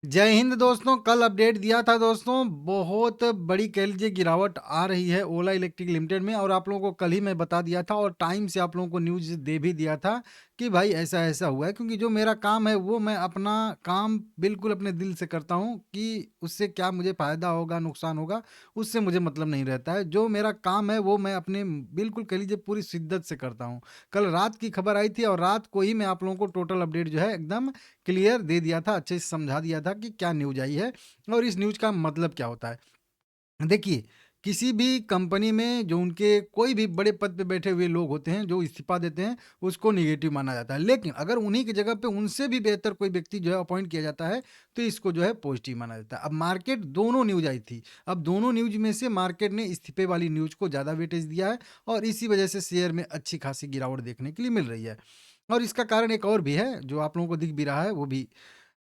जय हिंद दोस्तों। कल अपडेट दिया था दोस्तों, बहुत बड़ी कह लीजिए गिरावट आ रही है ओला इलेक्ट्रिक लिमिटेड में। और आप लोगों को कल ही मैं बता दिया था और टाइम से आप लोगों को न्यूज़ दे भी दिया था कि भाई ऐसा ऐसा हुआ है। क्योंकि जो मेरा काम है वो मैं अपना काम बिल्कुल अपने दिल से करता हूँ कि उससे क्या मुझे फ़ायदा होगा नुकसान होगा, उससे मुझे मतलब नहीं रहता है। जो मेरा काम है वो मैं अपने बिल्कुल कह लीजिए पूरी शिद्दत से करता हूँ। कल रात की खबर आई थी और रात को ही मैं आप लोगों को टोटल अपडेट जो है एकदम क्लियर दे दिया था, अच्छे से समझा दिया था कि क्या न्यूज़ आई है और इस न्यूज़ का मतलब क्या होता है। देखिए, किसी भी कंपनी में जो उनके कोई भी बड़े पद पे बैठे हुए लोग होते हैं, जो इस्तीफ़ा देते हैं, उसको नेगेटिव माना जाता है। लेकिन अगर उन्हीं की जगह पे उनसे भी बेहतर कोई व्यक्ति जो है अपॉइंट किया जाता है, तो इसको जो है पॉज़िटिव माना जाता है। अब मार्केट दोनों न्यूज़ आई थी। अब दोनों न्यूज़ में से मार्केट ने इस्तीफ़े वाली न्यूज़ को ज़्यादा वेटेज दिया है और इसी वजह से शेयर में अच्छी खासी गिरावट देखने के लिए मिल रही है। और इसका कारण एक और भी है, जो आप लोगों को दिख भी रहा है, वो भी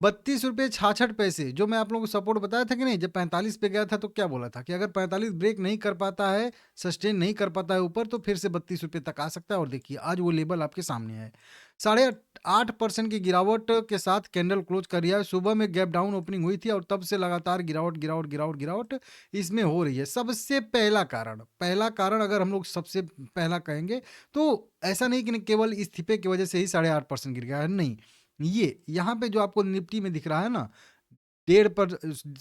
₹32.66 जो मैं आप लोगों को सपोर्ट बताया था कि नहीं, जब 45 पे गया था तो क्या बोला था कि अगर 45 ब्रेक नहीं कर पाता है, सस्टेन नहीं कर पाता है ऊपर, तो फिर से ₹32 तक आ सकता है। और देखिए आज वो लेवल आपके सामने है। साढ़े 8% की गिरावट के साथ कैंडल क्लोज कर रिहा है। सुबह में गैप डाउन ओपनिंग हुई थी और तब से लगातार गिरावट गिरावट गिरावट गिरावट इसमें हो रही है। सबसे पहला कारण अगर हम लोग सबसे पहला कहेंगे, तो ऐसा नहीं कि केवल इस्तीफे की वजह से ही 8.5% गिर गया है, नहीं। ये यहाँ पे जो आपको निफ्टी में दिख रहा है ना, डेढ़ पर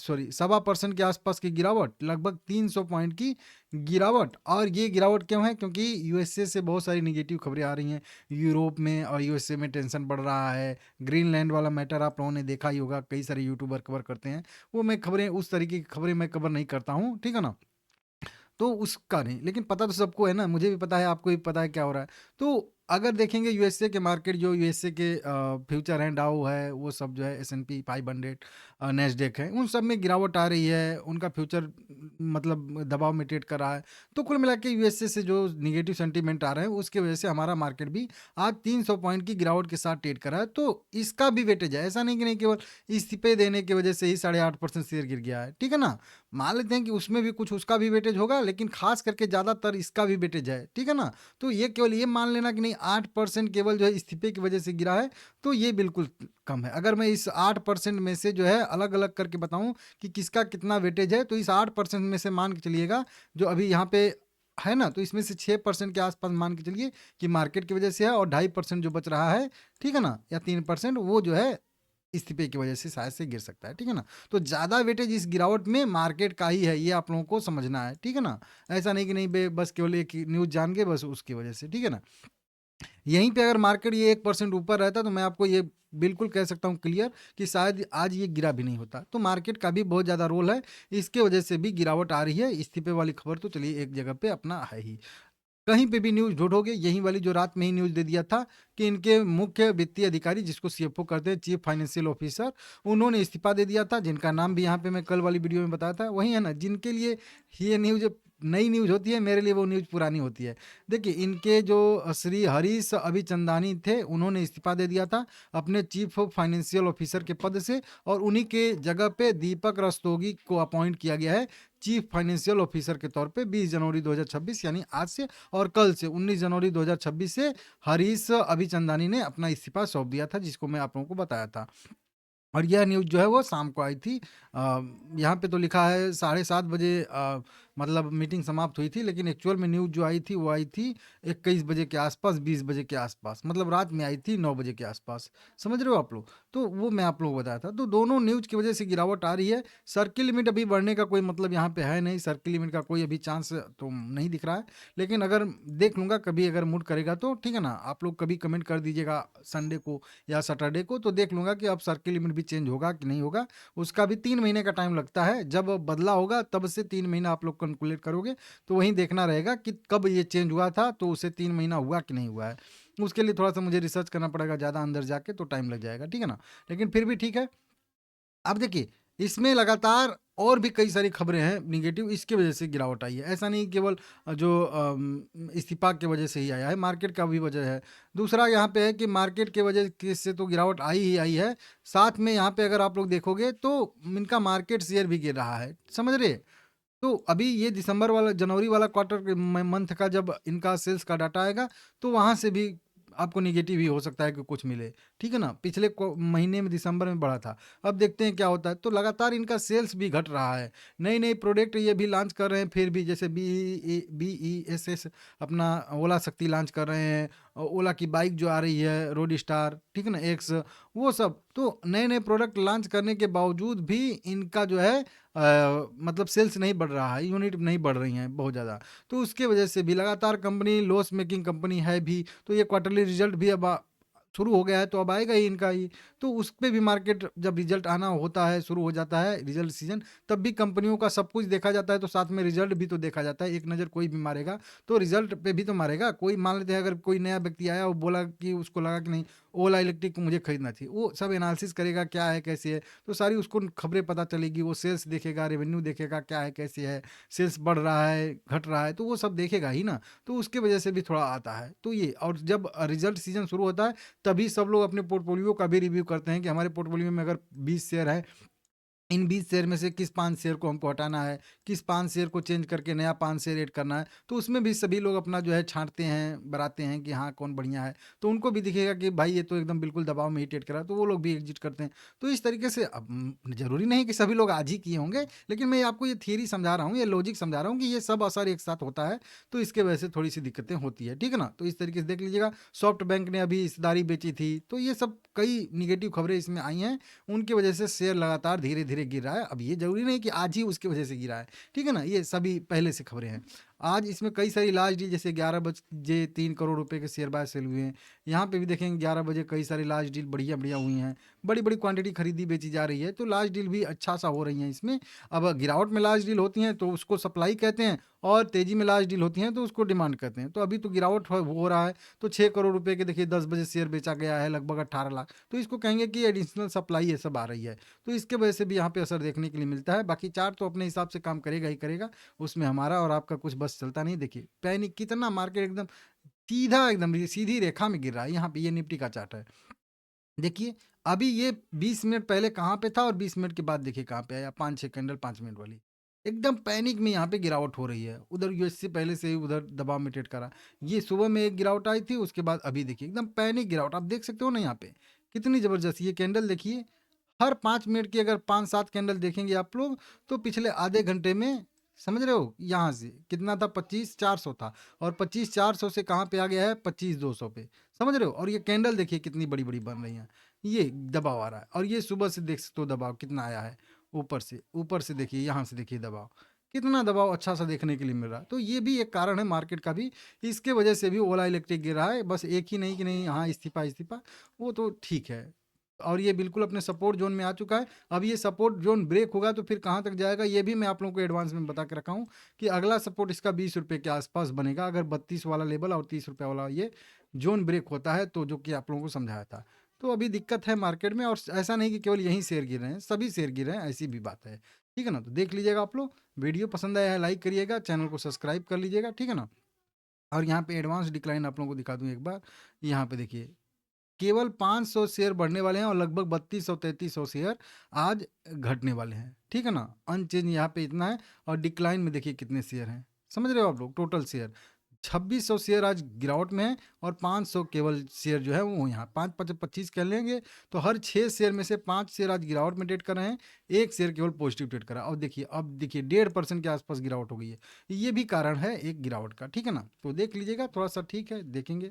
सॉरी 1.25% के आसपास की गिरावट, लगभग 300 पॉइंट की गिरावट। और ये गिरावट क्यों है? क्योंकि यूएसए से बहुत सारी नेगेटिव खबरें आ रही हैं। यूरोप में और यूएसए में टेंशन बढ़ रहा है। ग्रीनलैंड वाला मैटर आप लोगों ने देखा ही होगा, कई सारे यूट्यूबर कवर करते हैं। वो मैं खबरें उस तरीके की खबरें मैं कवर नहीं करता हूँ, ठीक है ना? तो उसका नहीं, लेकिन पता तो सबको है ना, मुझे भी पता है, आपको भी पता है क्या हो रहा है। तो अगर देखेंगे यूएसए के मार्केट, जो यूएसए के फ्यूचर हैं, डाउ है, वो सब जो है एस&पी 500, नैस्डैक है, उन सब में गिरावट आ रही है। उनका फ्यूचर मतलब दबाव में ट्रेड कर रहा है। तो कुल मिला के यूएसए से जो निगेटिव सेंटीमेंट आ रहे हैं, उसकी वजह से हमारा मार्केट भी आज 300 पॉइंट की गिरावट के साथ ट्रेड कर रहा है। तो इसका भी वेटेज है, ऐसा नहीं कि नहीं केवल इस्तीफे देने की वजह से ही 8.5% शेयर गिर गया है, ठीक है ना? मान लेते हैं कि उसमें भी कुछ उसका भी वेटेज होगा, लेकिन खास करके ज़्यादातर इसका भी वेटेज है, ठीक है ना? तो ये केवल ये मान लेना कि नहीं 8% केवल जो है इस्तीफे की वजह से गिरा है, तो ये बिल्कुल कम है। अगर मैं इस 8% में से जो है अलग अलग करके बताऊं कि किसका कितना वेटेज है, तो इस 8% में से मान के चलिएगा, जो अभी यहाँ पे है ना, तो इसमें से 6% के आसपास मान के चलिए कि मार्केट की वजह से है, और 2.5% जो बच रहा है, ठीक है ना, या 3% वो जो है इस्तीफे की वजह से शायद से गिर सकता है, ठीक है ना? तो ज़्यादा वेटेज इस गिरावट में मार्केट का ही है, ये आप लोगों को समझना है, ठीक है ना? ऐसा नहीं कि नहीं बे बस केवल एक ही न्यूज़ जान के बस उसकी वजह से, ठीक है ना? यहीं पे अगर मार्केट ये 1% ऊपर रहता, तो मैं आपको ये बिल्कुल कह सकता हूँ क्लियर कि शायद आज ये गिरा भी नहीं होता। तो मार्केट का भी बहुत ज़्यादा रोल है, इसके वजह से भी गिरावट आ रही है। इस्तीफे वाली खबर तो चलिए एक जगह पे अपना है ही। कहीं पे भी न्यूज़ ढूँढोगे, यही वाली जो रात में ही न्यूज़ दे दिया था कि इनके मुख्य वित्तीय अधिकारी, जिसको सीएफओ कहते हैं, चीफ फाइनेंशियल ऑफिसर, उन्होंने इस्तीफ़ा दे दिया था, जिनका नाम भी यहाँ पे मैं कल वाली वीडियो में बताया था। वही है ना, जिनके लिए ये न्यूज़ नई न्यूज़ होती है, मेरे लिए वो न्यूज़ पुरानी होती है। देखिए, इनके जो श्री हरीश अभिचंदानी थे, उन्होंने इस्तीफ़ा दे दिया था अपने चीफ फाइनेंशियल ऑफिसर के पद से, और उन्हीं के जगह पे दीपक रस्तोगी को अपॉइंट किया गया है चीफ फाइनेंशियल ऑफिसर के तौर पे 20 जनवरी 2026, यानी आज से। और कल से 19 जनवरी 2026 से हरीश अभिचंदानी ने अपना इस्तीफा सौंप दिया था, जिसको मैं आप लोगों को बताया था। और यह न्यूज़ जो है वो शाम को आई थी। यहाँ पे तो लिखा है 7:30 बजे मतलब मीटिंग समाप्त हुई थी, लेकिन एक्चुअल में न्यूज़ जो आई थी वो आई थी 21 बजे के आसपास, 20 बजे के आसपास, मतलब रात में आई थी 9 बजे के आसपास। समझ रहे हो आप लोग? तो वो मैं आप लोगों को बताया था। तो दोनों न्यूज़ की वजह से गिरावट आ रही है। सर्किल लिमिट अभी बढ़ने का कोई मतलब यहाँ पे है नहीं, सर्किल लिमिट का कोई अभी चांस तो नहीं दिख रहा है। लेकिन अगर देख लूँगा कभी, अगर मूड करेगा तो, ठीक है ना? आप लोग कभी कमेंट कर दीजिएगा संडे को या सैटरडे को, तो देख लूँगा कि अब सर्किल लिमिट भी चेंज होगा कि नहीं होगा। उसका भी 3 महीने का टाइम लगता है, जब बदला होगा तब से 3 महीना आप लोग कैलकुलेट करोगे, तो वहीं देखना रहेगा कि कब ये चेंज हुआ था, तो उसे 3 महीना हुआ कि नहीं हुआ है। उसके लिए थोड़ा सा मुझे रिसर्च करना पड़ेगा ज़्यादा अंदर जाके, तो टाइम लग जाएगा, ठीक है ना? लेकिन फिर भी ठीक है। अब देखिए, इसमें लगातार और भी कई सारी खबरें हैं नेगेटिव, इसकी वजह से गिरावट आई है। ऐसा नहीं केवल जो इस्तीफा की वजह से ही आया है, मार्केट का भी वजह है। दूसरा यहाँ पे है कि मार्केट के वजह के से तो गिरावट आई ही आई है, साथ में यहाँ पे अगर आप लोग देखोगे तो इनका मार्केट शेयर भी गिर रहा है, समझ रहे? तो अभी ये दिसंबर वाला जनवरी वाला क्वार्टर मंथ का जब इनका सेल्स का डाटा आएगा, तो वहाँ से भी आपको नेगेटिव ही हो सकता है कि कुछ मिले, ठीक है ना? पिछले महीने में दिसंबर में बढ़ा था, अब देखते हैं क्या होता है। तो लगातार इनका सेल्स भी घट रहा है, नई नई प्रोडक्ट ये भी लॉन्च कर रहे हैं, फिर भी जैसे BESS अपना ओला शक्ति लॉन्च कर रहे हैं, ओला की बाइक जो आ रही है रोड स्टार, ठीक है ना, एक्स, वो सब तो नए नए प्रोडक्ट लॉन्च करने के बावजूद भी इनका जो है मतलब सेल्स नहीं बढ़ रहा है, यूनिट नहीं बढ़ रही हैं बहुत ज़्यादा। तो उसके वजह से भी लगातार कंपनी लॉस मेकिंग कंपनी है भी, तो ये क्वार्टरली रिजल्ट भी अब शुरू हो गया है, तो अब आएगा ही इनका ही। तो उस पे भी मार्केट जब रिजल्ट आना होता है, शुरू हो जाता है रिजल्ट सीजन, तब भी कंपनियों का सब कुछ देखा जाता है, तो साथ में रिजल्ट भी तो देखा जाता है। एक नज़र कोई भी मारेगा तो रिजल्ट पे भी तो मारेगा। कोई मान लेते हैं अगर कोई नया व्यक्ति आया और बोला कि उसको लगा कि नहीं ओला इलेक्ट्रिक को मुझे खरीदना चाहिए, वो सब एनालिसिस करेगा क्या है कैसे है, तो सारी उसको खबरें पता चलेगी, वो सेल्स देखेगा, रेवेन्यू देखेगा क्या है कैसे है, सेल्स बढ़ रहा है घट रहा है, तो वो सब देखेगा ही ना। तो उसके वजह से भी थोड़ा आता है। तो ये और जब रिजल्ट सीजन शुरू होता है तभी सब लोग अपने पोर्टफोलियो का भी रिव्यू करते हैं कि हमारे पोर्टफोलियो में अगर 20 शेयर है, इन 20 शेयर में से किस 5 शेयर को हमको हटाना है, किस 5 शेयर को चेंज करके नया 5 शेयर ऐड करना है। तो उसमें भी सभी लोग अपना जो है छाँटते हैं, बनाते हैं कि हाँ, कौन बढ़िया है। तो उनको भी दिखेगा कि भाई ये तो एकदम बिल्कुल दबाव में ही ट्रेड कर रहा है, तो वो लोग भी एग्ज़िट करते हैं। तो इस तरीके से अब ज़रूरी नहीं कि सभी लोग आज ही किए होंगे, लेकिन मैं आपको ये थियरी समझा रहा हूँ, ये लॉजिक समझा रहा हूँ कि ये सब असर एक साथ होता है, तो इसके वजह से थोड़ी-सी दिक्कतें होती है, ठीक है ना? तो इस तरीके से देख लीजिएगा, सॉफ्ट बैंक ने अभी हिस्सेदारी बेची थी, तो ये सब कई नेगेटिव खबरें इसमें आई हैं, उनकी वजह से शेयर लगातार धीरे-धीरे गिर रहा है। अब ये ज़रूरी नहीं कि आज ही उसकी वजह से गिरा है, ठीक है ना? ये सभी पहले से खबरें हैं। आज इसमें कई सारी लार्ज डील जैसे 11 बजे 3 करोड़ रुपए के शेयर बाय सेल हुए हैं। यहाँ पे भी देखेंगे 11 बजे कई सारी लार्ज डील बढ़िया-बढ़िया हुई हैं। बड़ी-बड़ी क्वांटिटी खरीदी बेची जा रही है, तो लार्ज डील भी अच्छा-सा हो रही हैं इसमें। अब गिरावट में लार्ज डील होती हैं तो उसको सप्लाई कहते हैं और तेज़ी में लार्ज डील होती हैं तो उसको डिमांड कहते हैं। तो अभी तो गिरावट हो रहा है, तो 6 करोड़ रुपए के देखिए 10 बजे शेयर बेचा गया है, लगभग 18 लाख। तो इसको कहेंगे कि एडिशनल सप्लाई ये सब आ रही है। तो इसके वजह से भी यहाँ पे असर देखने के लिए मिलता है। बाकी चार्ट तो अपने हिसाब से काम करेगा ही करेगा, उसमें हमारा और आपका कुछ बस चलता नहीं। देखिए पैनिक कितना मार्केट एकदम सीधा एकदम सीधी रेखा में गिर रहा है। यहाँ पे ये निफ्टी का चार्ट है, देखिए अभी ये 20 मिनट पहले कहाँ पे था और 20 मिनट के बाद देखिए कहाँ पे आया, 5-6 कैंडल 5 मिनट वाली। एकदम पैनिक में यहाँ पे गिरावट हो रही है। उधर यूएससी पहले से ही उधर दबाव में ट्रेड करा। ये सुबह में एक गिरावट आई थी, उसके बाद अभी देखिए एकदम पैनिक गिरावट। आप देख सकते हो ना यहाँ पे कितनी ज़बरदस्त ये कैंडल देखिए। हर 5 मिनट की अगर 5-7 कैंडल देखेंगे आप लोग, तो पिछले आधे घंटे में समझ रहे हो यहाँ से कितना था, 25,400 था और 25,400 से कहाँ पे आ गया है 25,200 पे। समझ रहे हो? और ये कैंडल देखिए कितनी बड़ी-बड़ी बन रही हैं। ये दबाव आ रहा है और ये सुबह से देख सकते हो दबाव कितना आया है ऊपर से देखिए, यहाँ से देखिए दबाव। कितना दबाव अच्छा-सा देखने के लिए मिल रहा है। तो ये भी एक कारण है मार्केट का भी, इसके वजह से भी ओला इलेक्ट्रिक गिर रहा है। बस एक ही नहीं कि नहीं हाँ, इस्तीफा, वो तो ठीक है। और ये बिल्कुल अपने सपोर्ट ज़ोन में आ चुका है। अब ये सपोर्ट ज़ोन ब्रेक होगा तो फिर कहाँ तक जाएगा, ये भी मैं आप लोगों को एडवांस में बता के रखा हूँ कि अगला सपोर्ट इसका 20 रुपए के आसपास बनेगा, अगर 32 वाला लेवल और 30 रुपए वाला ये ज़ोन ब्रेक होता है तो, जो कि आप लोगों को समझाया था। तो अभी दिक्कत है मार्केट में और ऐसा नहीं कि केवल यहीं शेयर गिर रहे हैं, सभी शेयर गिर रहे हैं, ऐसी भी बात है। ठीक है ना? तो देख लीजिएगा आप लोग, वीडियो पसंद आया है लाइक करिएगा, चैनल को सब्सक्राइब कर लीजिएगा, ठीक है ना? और यहाँ पे एडवांस डिक्लाइन आप लोगों को दिखा दूँ एक बार, यहाँ पे देखिए केवल 500 शेयर बढ़ने वाले हैं और लगभग 3200-3300 शेयर आज घटने वाले हैं, ठीक है ना? अनचेंज यहाँ पे इतना है और डिक्लाइन में देखिए कितने शेयर हैं, समझ रहे हो आप लोग? टोटल शेयर 2600 शेयर आज गिरावट में है और 500 केवल शेयर जो है वो यहाँ 5-5-25 कर लेंगे, तो हर 6 शेयर में से 5 शेयर आज गिरावट में ट्रेड कर रहे हैं, 1 शेयर केवल पॉजिटिव ट्रेड कर रहा है। और देखिए अब देखिए 1.5% के आसपास गिरावट हो गई है, ये भी कारण है एक गिरावट का, ठीक है ना? तो देख लीजिएगा थोड़ा सा, ठीक है, देखेंगे।